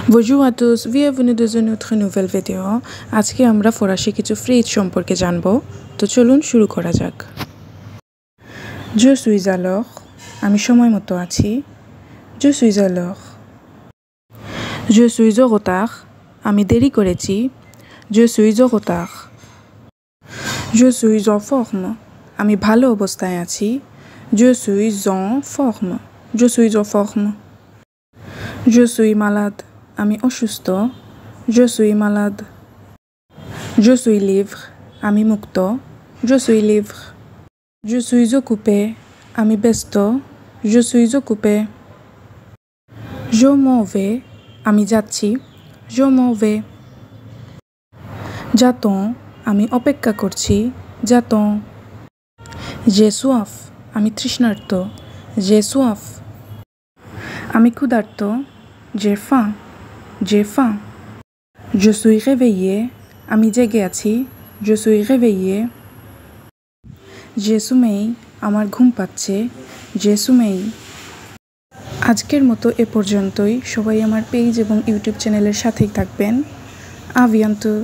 Bonjour à tous, bienvenue dans une autre nouvelle vidéo. আজকে আমরা ফরাসি কিছু ফ্রেজ সম্পর্কে জানব। তো চলুন শুরু করা যাক। Je suis à l'heure, আমি সময় মতো আছি। Je suis à l'heure. Je suis en retard, আমি দেরি করেছি। Je suis en retard. Je suis en forme, আমি ভালো অবস্থায় আছি। Je suis en forme. Je suis en forme. Je suis malade, আমি অসুস্থ। Je suis malade. Je suis libre, আমি মুক্ত। Je suis libre. Je suis occupé, আমি ব্যস্ত। Je suis occupé. Je m'en vais, আমি যাচ্ছি। Je m'en vais. J'attends, আমি অপেক্ষা করছি। J'attends. J'ai soif, আমি তৃষ্ণার্ত। J'ai soif. আমি ক্ষুধার্ত। J'ai faim. J'ai faim. Je suis réveillé, আমি জেগে আছি। Je suis réveillé. J'ai sommeil, আমার ঘুম পাচ্ছে। J'ai sommeil. আজকের মতো এ পর্যন্তই। সবাই আমার পেজ এবং ইউটিউব চ্যানেলের সাথেই থাকবেন। À bientôt.